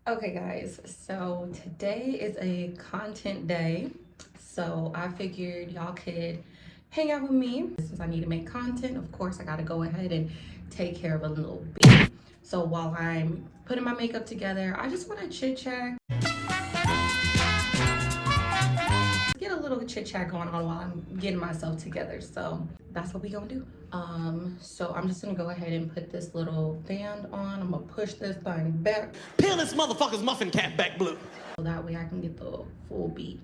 Okay guys, so today is a content day. So I figured y'all could hang out with me. Since I need to make content, of course I gotta go ahead and take care of a little bit. So while I'm putting my makeup together, I just wanna chit chat. Get a little chit chat going on while I'm getting myself together. So that's what we gonna do. So I'm just gonna go ahead and put this little band on. I'm gonna push this thing back. Peel this motherfucker's muffin cap back blue. So that way I can get the full beat.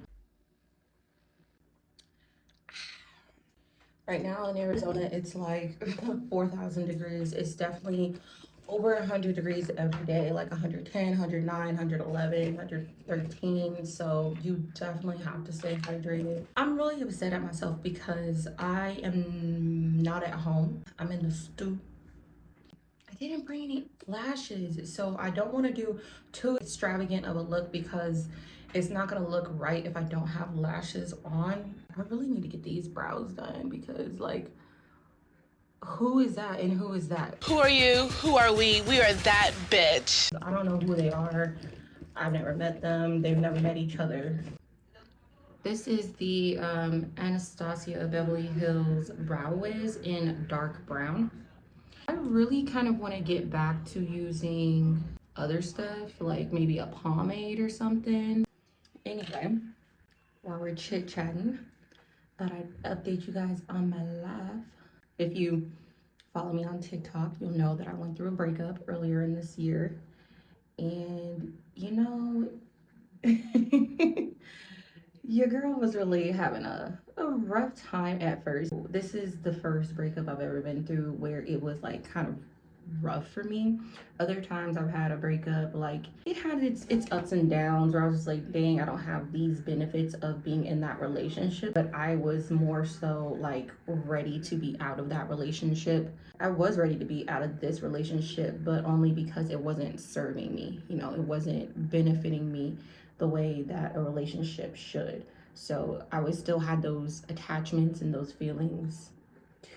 Right now in Arizona, it's like 4,000 degrees. It's definitely over 100 degrees every day, like 110, 109, 111, 113. So you definitely have to stay hydrated. I'm really upset at myself because I am not at home. I'm in the stoop. I didn't bring any lashes, so I don't want to do too extravagant of a look because it's not gonna look right if I don't have lashes on. I really need to get these brows done because, like, who is that and who is that? Who are you? Who are we? We are that bitch. I don't know who they are. I've never met them. They've never met each other. This is the Anastasia Beverly Hills Brow Wiz in dark brown. I really kind of want to get back to using other stuff, like maybe a pomade or something. Anyway, while we're chit-chatting, thought I'd update you guys on my life. If you follow me on TikTok, you'll know that I went through a breakup earlier in this year. And, you know, your girl was really having a rough time at first. This is the first breakup I've ever been through where it was like kind of rough for me. Other times I've had a breakup, like it had its ups and downs where I was just like, dang, I don't have these benefits of being in that relationship. But I was more so like ready to be out of that relationship. I was ready to be out of this relationship, but only because it wasn't serving me. You know, it wasn't benefiting me the way that a relationship should. So I was still had those attachments and those feelings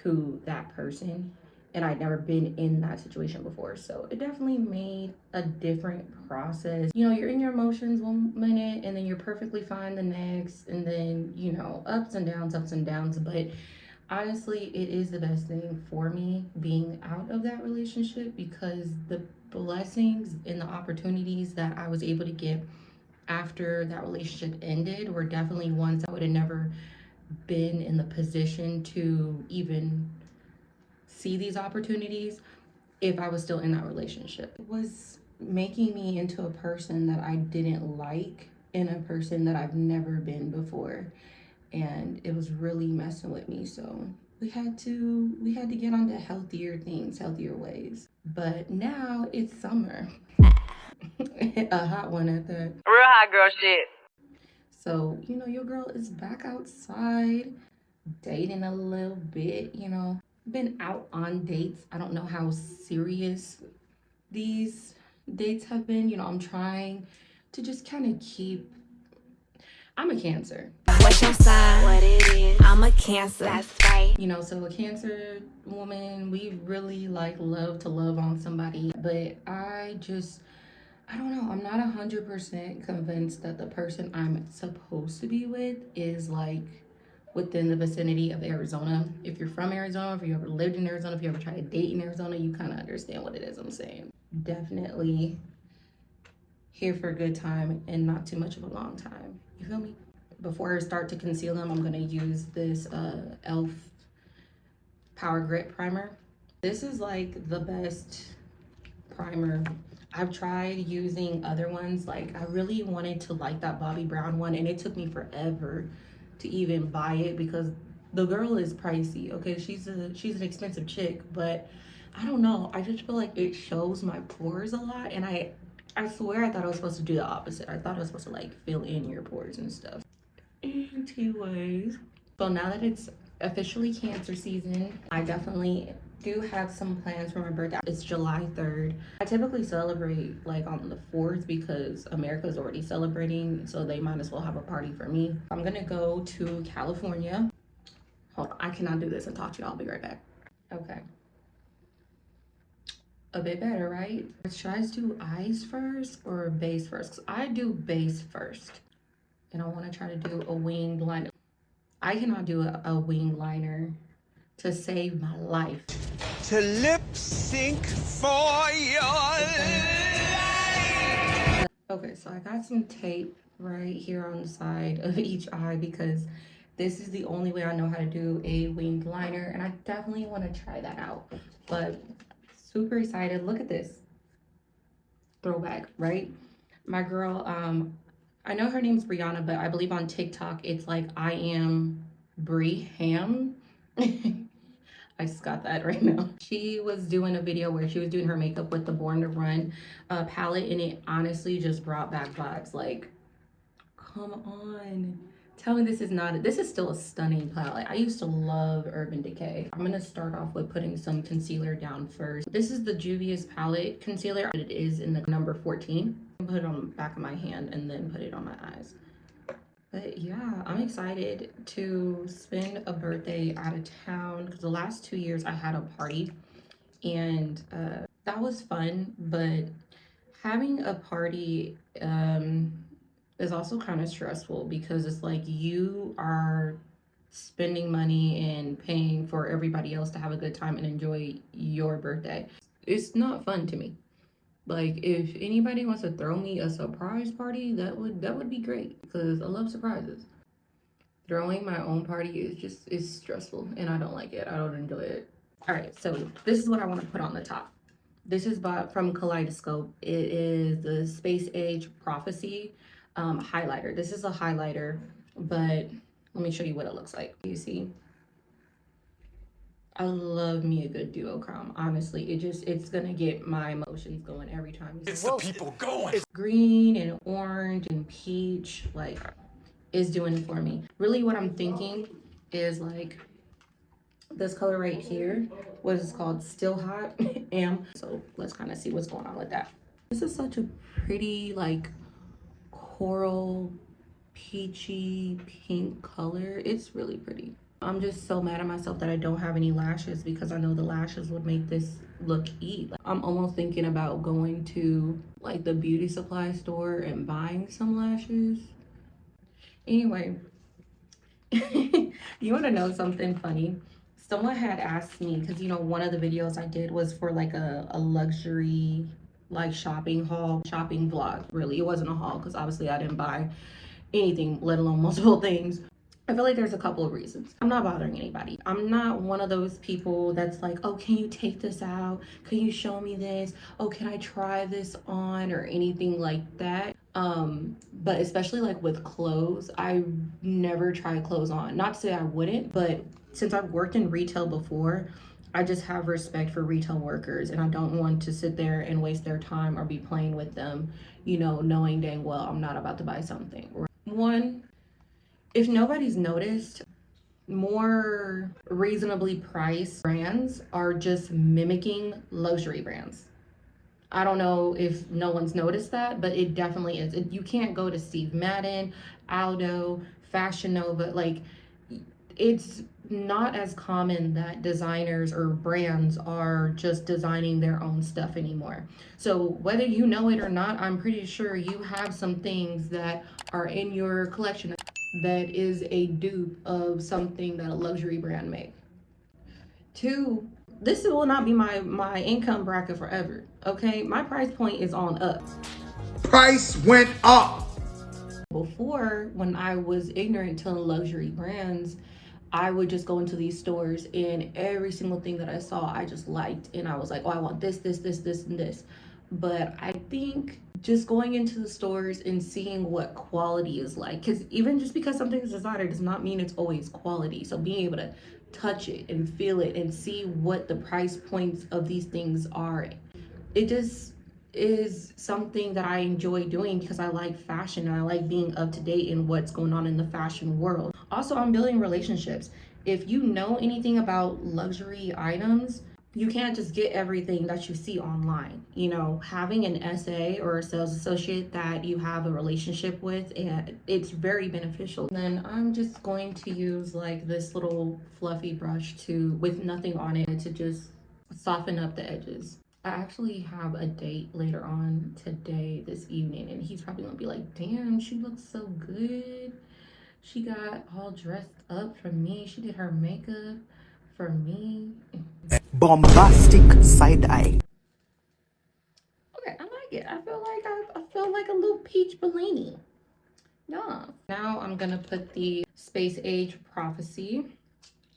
to that person, and I'd never been in that situation before. So it definitely made a different process. You know, you're in your emotions one minute and then you're perfectly fine the next, and then, you know, ups and downs. But honestly, it is the best thing for me being out of that relationship because the blessings and the opportunities that I was able to get after that relationship ended were definitely ones I would have never been in the position to even see these opportunities if I was still in that relationship. It was making me into a person that I didn't like and a person that I've never been before, and it was really messing with me. So we had to get onto healthier things, healthier ways. But now it's summer. A hot one at that. Real hot girl shit. So, you know, your girl is back outside, dating a little bit, you know. Been out on dates. I don't know how serious these dates have been. You know, I'm trying to just kind of keep... I'm a Cancer. What's your sign? What it is? I'm a Cancer. That's right. You know, so a Cancer woman, we really like love to love on somebody. But I don't know. I'm not 100% convinced that the person I'm supposed to be with is like within the vicinity of Arizona. If you're from Arizona, if you ever lived in Arizona, if you ever tried to date in Arizona, you kind of understand what it is I'm saying. Definitely here for a good time and not too much of a long time. You feel me? Before I start to conceal them, I'm gonna use this e.l.f. Power Grip Primer. This is like the best primer. I've tried using other ones. Like I really wanted to like that Bobbi Brown one, and it took me forever to even buy it because the girl is pricey. Okay, she's an expensive chick, but I don't know, I just feel like it shows my pores a lot, and I swear I thought I was supposed to do the opposite. I thought I was supposed to like fill in your pores and stuff. Anyways, so now that it's officially Cancer season, I definitely do have some plans for my birthday. It's July 3rd. I typically celebrate like on the 4th because America's already celebrating, so they might as well have a party for me. I'm gonna go to California. Hold on, I cannot do this and talk to you. I'll be right back. Okay. a bit better, right? Should I just do eyes first or base first? Because I do base first. And I want to try to do a winged liner. I cannot do a winged liner to save my life. To lip sync for your life. Okay, so I got some tape right here on the side of each eye because this is the only way I know how to do a winged liner, and I definitely want to try that out. But super excited. Look at this. Throwback, right? My girl, I know her name's Brianna, but I believe on TikTok it's like I am Brie Ham. I just got that right now. She was doing a video where she was doing her makeup with the Born To Run palette, and it honestly just brought back vibes. Like, come on. Tell me this is still a stunning palette. I used to love Urban Decay. I'm gonna start off with putting some concealer down first. This is the Juvia's palette concealer. It is in the number 14. Put it on the back of my hand and then put it on my eyes. But yeah, I'm excited to spend a birthday out of town because the last 2 years I had a party and that was fun, but having a party is also kind of stressful because it's like you are spending money and paying for everybody else to have a good time and enjoy your birthday. It's not fun to me. Like, if anybody wants to throw me a surprise party, that would be great because I love surprises. Throwing my own party is stressful and I don't like it. I don't enjoy it. All right, so this is what I want to put on the top. This is from Kaleidoscope. It is the Space Age Prophecy highlighter. This is a highlighter, but let me show you what it looks like. You see? I love me a good duochrome. Honestly, it's gonna get my emotions going every time. It's the people going. It's green and orange and peach, like, is doing it for me. Really what I'm thinking is like this color right here, what is called Still Hot Am. So let's kind of see what's going on with that. This is such a pretty like coral peachy pink color. It's really pretty. I'm just so mad at myself that I don't have any lashes because I know the lashes would make this look eat. I'm almost thinking about going to like the beauty supply store and buying some lashes. Anyway, you want to know something funny? Someone had asked me, because you know one of the videos I did was for like a luxury like shopping haul, shopping vlog. Really, it wasn't a haul because obviously I didn't buy anything, let alone multiple things. I feel like there's a couple of reasons. I'm not bothering anybody. I'm not one of those people that's like, oh, can you take this out? Can you show me this? Oh, can I try this on or anything like that? But especially like with clothes, I never try clothes on. Not to say I wouldn't, but since I've worked in retail before, I just have respect for retail workers and I don't want to sit there and waste their time or be playing with them, you know, knowing dang well I'm not about to buy something. One, if nobody's noticed, more reasonably priced brands are just mimicking luxury brands. I don't know if no one's noticed that, but it definitely is. You can't go to Steve Madden, Aldo, Fashion Nova. Like, it's not as common that designers or brands are just designing their own stuff anymore. So whether you know it or not, I'm pretty sure you have some things that are in your collection that is a dupe of something that a luxury brand made. Two, this will not be my income bracket forever, okay? My price point is on up. Price went up. Before, when I was ignorant to luxury brands, I would just go into these stores and every single thing that I saw, I just liked. And I was like, oh, I want this, this, this, this, and this. But I think just going into the stores and seeing what quality is like, because even just because something is designer does not mean it's always quality. So being able to touch it and feel it and see what the price points of these things are, it just is something that I enjoy doing because I like fashion and I like being up to date in what's going on in the fashion world. Also, I'm building relationships. If you know anything about luxury items, you can't just get everything that you see online. You know, having an SA or a sales associate that you have a relationship with, and it's very beneficial. Then I'm just going to use like this little fluffy brush with nothing on it to just soften up the edges. I actually have a date later on today, this evening, and he's probably gonna be like, damn, she looks so good. She got all dressed up for me. She did her makeup for me. Bombastic side eye. Okay, I like it. I feel like a little peach Bellini. Yeah. Now I'm gonna put the Space Age Prophecy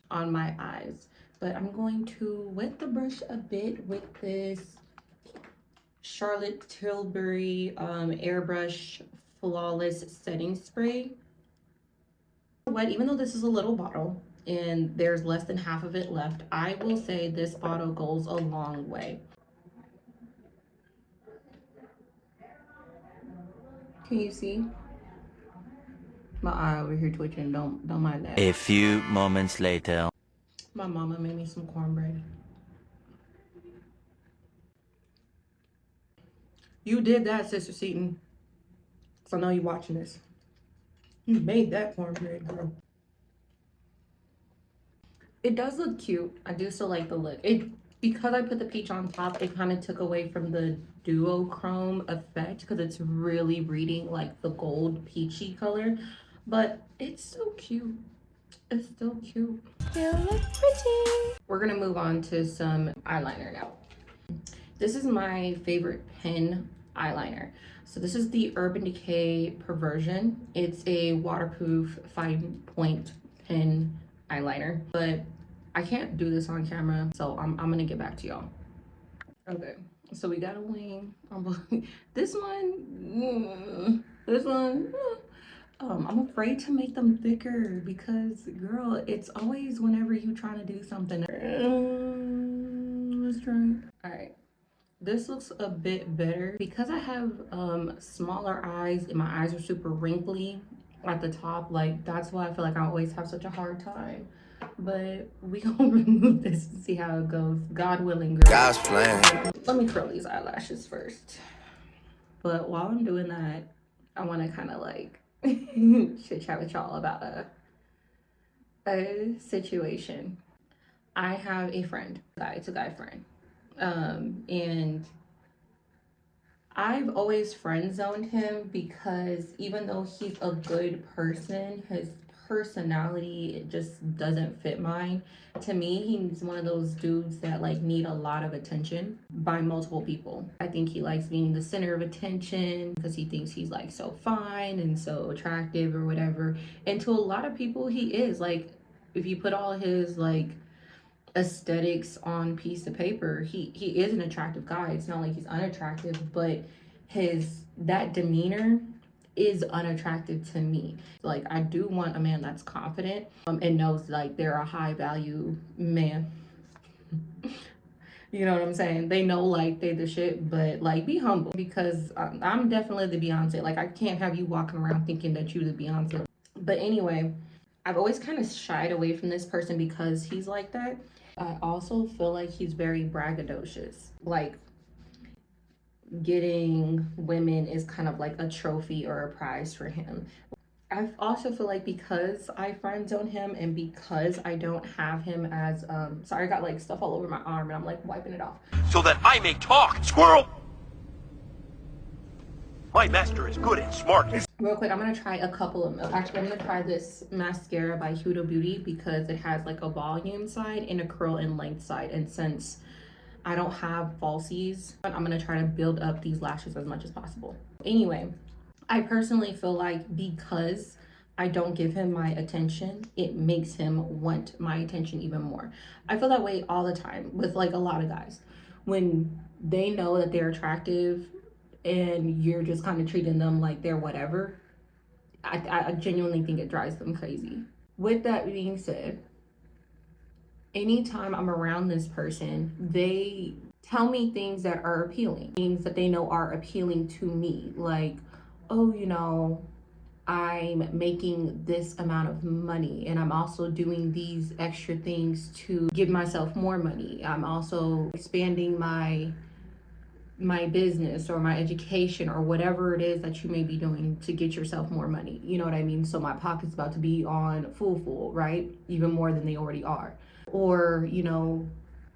on my eyes, but I'm going to wet the brush a bit with this Charlotte Tilbury Airbrush Flawless Setting Spray. What, even though this is a little bottle and there's less than half of it left, I will say this bottle goes a long way. Can you see? My eye over here twitching. Don't mind that. A few moments later. My mama made me some cornbread. You did that, Sister Seaton. So I know you watching this. You made that cornbread, girl. It does look cute. I do still like the look. Because I put the peach on top, it kind of took away from the duochrome effect because it's really reading like the gold peachy color. But it's so cute. It's still cute. You look pretty. We're gonna move on to some eyeliner now. This is my favorite pen eyeliner. So this is the Urban Decay Perversion. It's a waterproof 5-point pen eyeliner, but I can't do this on camera, so I'm gonna get back to y'all. Okay, so we got a wing. This one, I'm afraid to make them thicker because, girl, it's always whenever you trying to do something. Let's try. All right. This looks a bit better because I have smaller eyes and my eyes are super wrinkly at the top. Like, that's why I feel like I always have such a hard time. But we gonna remove this and see how it goes. God willing, girl. God's plan. Let me curl these eyelashes first. But while I'm doing that, I want to kind of like chit chat with y'all about a situation. I have a friend. It's a guy friend. And I've always friend zoned him because even though he's a good person, his personality just doesn't fit mine. To me, he's one of those dudes that like need a lot of attention by multiple people. I think he likes being the center of attention because he thinks he's like so fine and so attractive or whatever. And to a lot of people, he is. Like, if you put all his like aesthetics on piece of paper, he is an attractive guy. It's not like he's unattractive, but that demeanor is unattractive to me. Like, I do want a man that's confident and knows like they're a high value man. You know what I'm saying? They know like they the shit, but like be humble because I'm definitely the Beyonce. Like, I can't have you walking around thinking that you the Beyonce. But anyway, I've always kind of shied away from this person because he's like that. I also feel like he's very braggadocious. Like, getting women is kind of like a trophy or a prize for him. I also feel like because I friend zone him and because I don't have him as sorry, I got like stuff all over my arm and I'm like wiping it off. So that I may talk, squirrel! My master is good and smart. Real quick, I'm gonna try a couple of, actually I'm gonna try this mascara by Huda Beauty because it has like a volume side and a curl and length side, and since I don't have falsies, I'm gonna try to build up these lashes as much as possible. Anyway, I personally feel like because I don't give him my attention, it makes him want my attention even more. I feel that way all the time with like a lot of guys. When they know that they're attractive and you're just kind of treating them like they're whatever, I genuinely think it drives them crazy. With that being said, anytime I'm around this person, they tell me things that are appealing, things that they know are appealing to me. Like, oh, you know, I'm making this amount of money and I'm also doing these extra things to give myself more money. I'm also expanding my business or my education or whatever it is that you may be doing to get yourself more money. You know what I mean? So my pocket's about to be on full, right? Even more than they already are. Or, you know,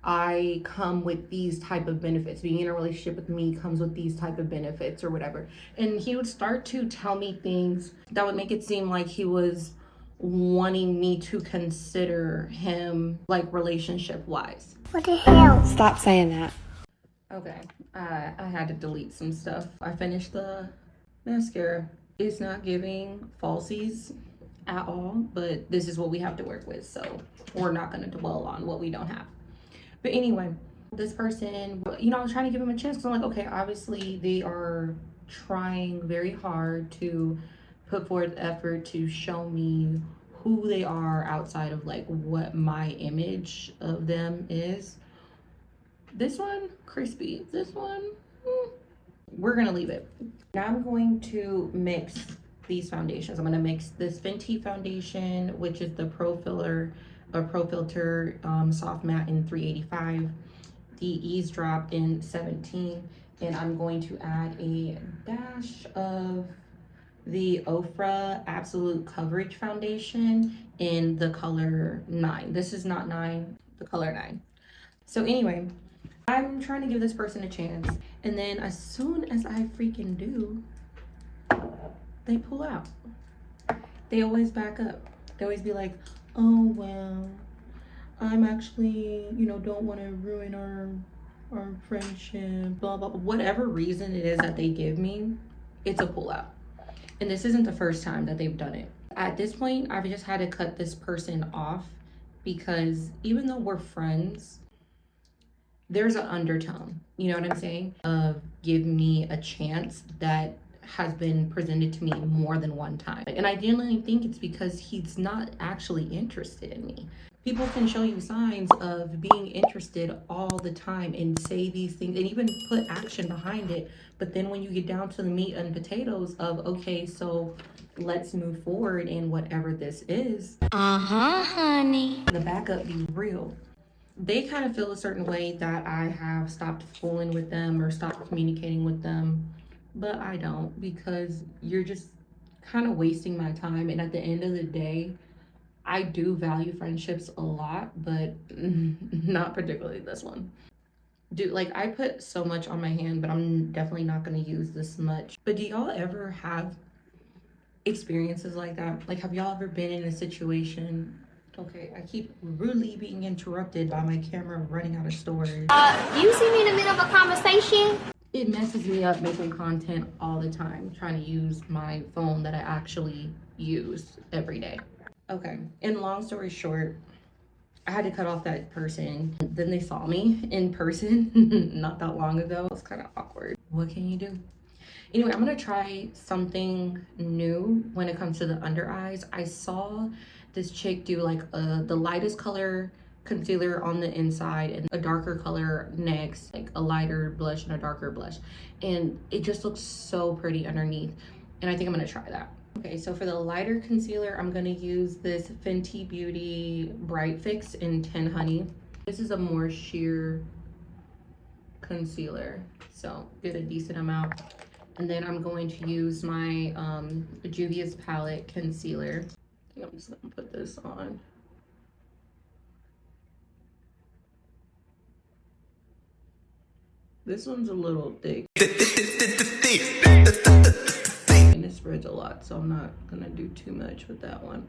I come with these type of benefits. Being in a relationship with me comes with these type of benefits or whatever. And he would start to tell me things that would make it seem like he was wanting me to consider him like relationship wise. What the hell? Stop saying that. Okay, I had to delete some stuff. I finished the mascara. It's not giving falsies at all, but this is what we have to work with, so we're not going to dwell on what we don't have. But anyway, this person, you know, I was trying to give him a chance because I'm like, okay, obviously they are trying very hard to put forth effort to show me who they are outside of like what my image of them is. This one, crispy. This one, we're gonna leave it. Now I'm going to mix these foundations. I'm gonna mix this Fenty foundation, which is the Pro Filter Soft Matte in 385, the Eavesdrop in 17, and I'm going to add a dash of the Ofra Absolute Coverage Foundation in the color 9. This is not 9, the color 9. So anyway, I'm trying to give this person a chance, and then as soon as I freaking do, they pull out. They always back up. They always be like, oh, well, I'm actually, you know, don't want to ruin our friendship, blah, blah, blah. Whatever reason it is that they give me, it's a pullout. And this isn't the first time that they've done it. At this point, I've just had to cut this person off because even though we're friends, there's an undertone, you know what I'm saying? Of give me a chance that has been presented to me more than one time. And I genuinely think it's because he's not actually interested in me. People can show you signs of being interested all the time and say these things and even put action behind it. But then when you get down to the meat and potatoes of, okay, so let's move forward in whatever this is. Honey. The backup be real. They kind of feel a certain way that I have stopped fooling with them or stopped communicating with them. But I don't, because you're just kind of wasting my time. And at the end of the day, I do value friendships a lot, but not particularly this one. Dude, like I put so much on my hand, but I'm definitely not going to use this much. But do y'all ever have experiences like that? Like, have y'all ever been in a situation? Okay, I keep rudely being interrupted by my camera running out of storage. You see me in the middle of a conversation? It messes me up making content all the time, trying to use my phone that I actually use every day. Okay, and long story short, I had to cut off that person. Then they saw me in person not that long ago. It was kind of awkward. What can you do? Anyway, I'm gonna try something new when it comes to the under eyes. I saw this chick do like the lightest color concealer on the inside and a darker color next, like a lighter blush and a darker blush, and it just looks so pretty underneath, and I think I'm gonna try that. Okay, so for the lighter concealer, I'm gonna use this Fenty Beauty Bright Fix in 10 Honey. This is a more sheer concealer, so get a decent amount. And then I'm going to use my Juvia's Palette concealer. I think I'm just gonna put this on. This one's a little thick. And it spreads a lot, so I'm not gonna do too much with that one.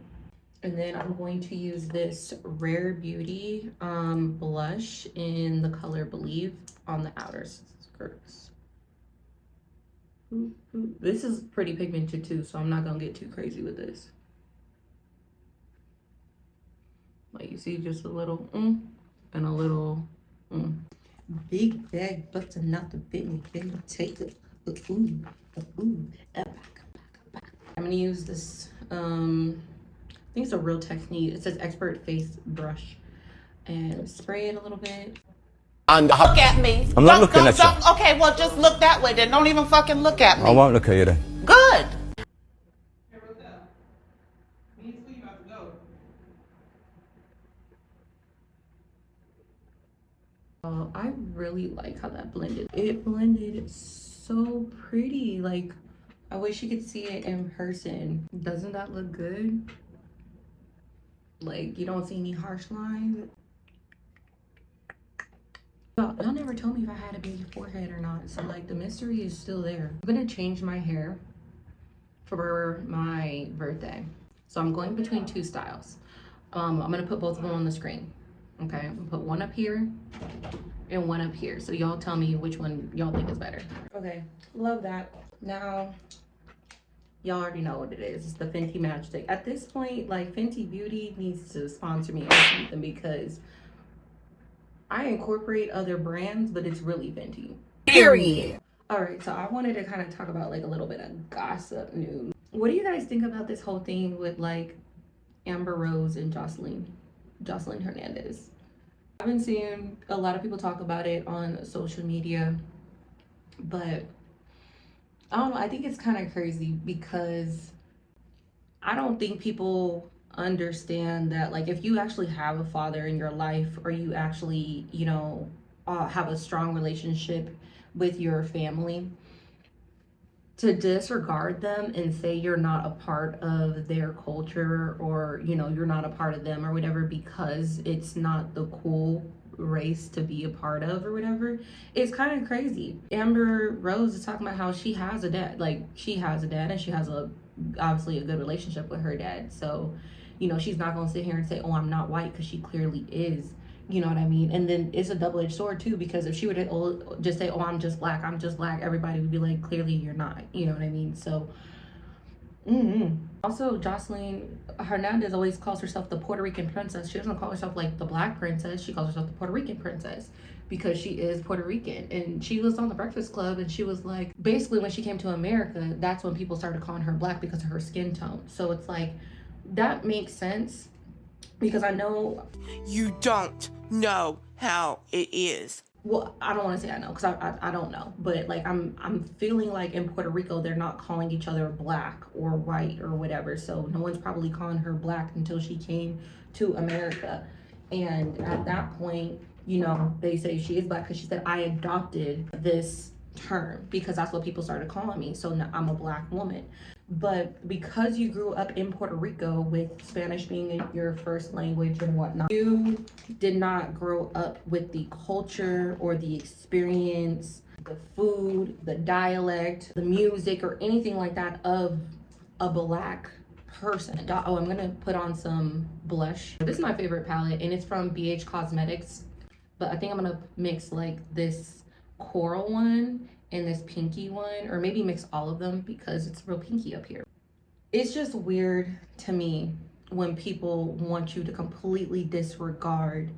And then I'm going to use this Rare Beauty blush in the color Believe on the outer skirts. This is pretty pigmented too, so I'm not gonna get too crazy with this. Like you see, just a little and a little Big bag busting out the big thing. Take it. I'm gonna use this. I think it's a Real Technique. It says Expert Face Brush, and spray it a little bit. Look at me. I'm not looking at you. Okay, well, just look that way then. Don't even fucking look at me. I won't look at you then. Good. I really like how that blended. It blended so pretty. Like, I wish you could see it in person. Doesn't that look good? Like, you don't see any harsh lines. Y'all never told me if I had a big forehead or not, so like the mystery is still there. I'm gonna change my hair for my birthday, so I'm going between two styles. I'm gonna put both of them on the screen. Okay, I'm gonna put one up here and one up here, so y'all tell me which one y'all think is better. Okay, love that. Now y'all already know what it is. It's the Fenty Matchstick. At this point, like, Fenty Beauty needs to sponsor me or something, because I incorporate other brands, but it's really Fenty. Period. All right, so I wanted to kind of talk about like a little bit of gossip news. What do you guys think about this whole thing with like Amber Rose and Jocelyn Hernandez? I've been seeing a lot of people talk about it on social media, but I don't know. I think it's kind of crazy because I don't think people understand that, like, if you actually have a father in your life, or you actually, you know, have a strong relationship with your family, to disregard them and say you're not a part of their culture, or, you know, you're not a part of them or whatever, because it's not the cool race to be a part of or whatever, it's kind of crazy. Amber Rose is talking about how she has a dad, like, she has a dad, and she has obviously a good relationship with her dad. So, you know, she's not gonna sit here and say, oh, I'm not white, because she clearly is. You know what I mean? And then it's a double-edged sword too, because if she were to just say, oh, I'm just black, everybody would be like, clearly you're not. You know what I mean? So also, Jocelyn Hernandez always calls herself the Puerto Rican princess. She doesn't call herself like the black princess. She calls herself the Puerto Rican princess, because she is Puerto Rican. And she was on the Breakfast Club, and she was like, basically when she came to America, that's when people started calling her black, because of her skin tone. So it's like, that makes sense, because I know You don't know how it is. well, I don't want to say I know, because I don't know, but like I'm feeling like in Puerto Rico they're not calling each other black or white or whatever, so no one's probably calling her black until she came to America. And at that point, you know, they say she is black, because she said, I adopted this term because that's what people started calling me, so now I'm a black woman. But because you grew up in Puerto Rico with Spanish being your first language and whatnot, you did not grow up with the culture or the experience, the food, the dialect, the music, or anything like that of a black person. Oh, I'm gonna put on some blush. This is my favorite palette, and it's from BH Cosmetics, but I think I'm gonna mix like this coral one and this pinky one, or maybe mix all of them, because it's real pinky up here. It's just weird to me when people want you to completely disregard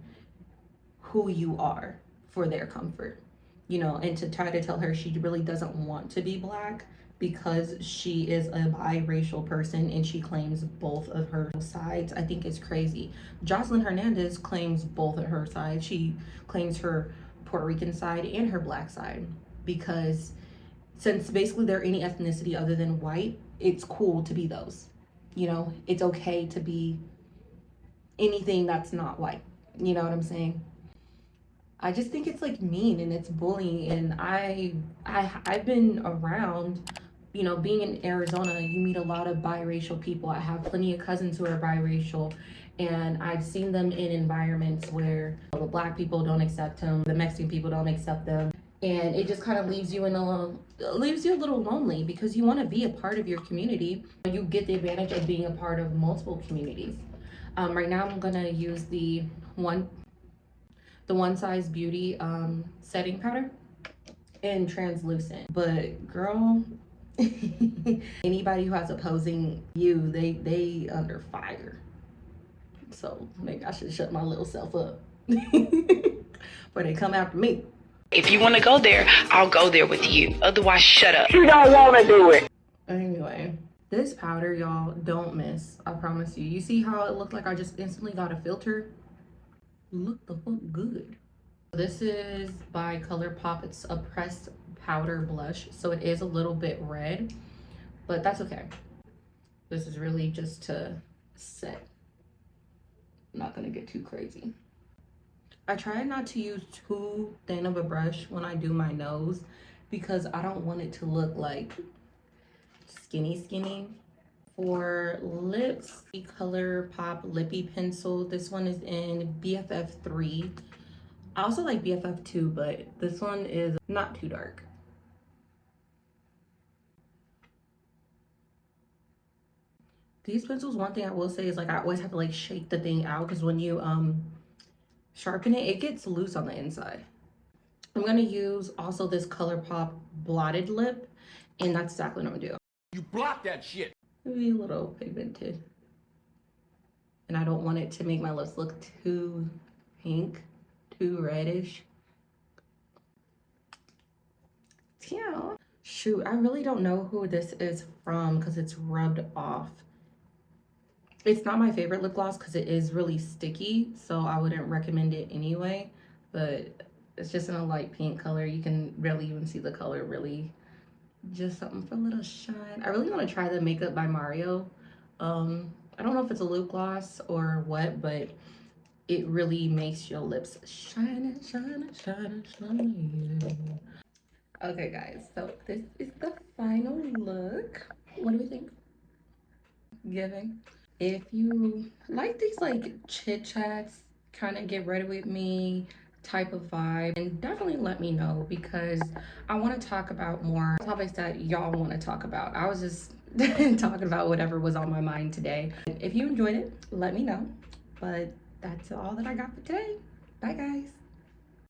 who you are for their comfort, you know, and to try to tell her she really doesn't want to be black because she is a biracial person and she claims both of her sides. I think it's crazy. Jocelyn Hernandez claims both of her sides. She claims her Puerto Rican side and her black side, because since basically they're any ethnicity other than white, it's cool to be those. You know, it's okay to be anything that's not white. You know what I'm saying? I just think it's like mean and it's bullying. And I've been around, you know, being in Arizona, you meet a lot of biracial people. I have plenty of cousins who are biracial, and I've seen them in environments where the black people don't accept them, the Mexican people don't accept them. And it just kind of leaves you a little lonely, because you want to be a part of your community. You get the advantage of being a part of multiple communities. Right now I'm gonna use the One Size Beauty setting powder in translucent. But girl, anybody who has opposing you, they under fire. So maybe I should shut my little self up before they come after me. If you want to go there, I'll go there with you. Otherwise, shut up. You don't want to do it. Anyway, this powder, y'all, don't miss. I promise you. You see how it looked like I just instantly got a filter? Look the fuck good. This is by ColourPop. It's a pressed powder blush, so it is a little bit red, but that's okay. This is really just to set. I'm not gonna get too crazy. I try not to use too thin of a brush when I do my nose, because I don't want it to look like skinny. For lips, the ColourPop Lippy Pencil. This one is in BFF3. I also like BFF too, but this one is not too dark. These pencils, one thing I will say is like I always have to like shake the thing out because when you sharpen it, it gets loose on the inside. I'm gonna use also this ColourPop blotted lip, and that's exactly what I'm gonna do. You block that shit. Maybe a little pigmented. And I don't want it to make my lips look too pink, too reddish. Yeah. Shoot, I really don't know who this is from because it's rubbed off. It's not my favorite lip gloss because it is really sticky, so I wouldn't recommend it anyway. But it's just in a light pink color. You can barely even see the color, really. Just something for a little shine. I really want to try the Makeup by Mario. I don't know if it's a lip gloss or what, but it really makes your lips shine, shine, shine, shine. Okay, guys, so this is the final look. What do we think? Giving. If you like these like chit chats, kind of get ready with me type of vibe, and definitely let me know because I want to talk about more topics that y'all want to talk about. I was just talking about whatever was on my mind today. If you enjoyed it, let me know. But that's all that I got for today. Bye, guys.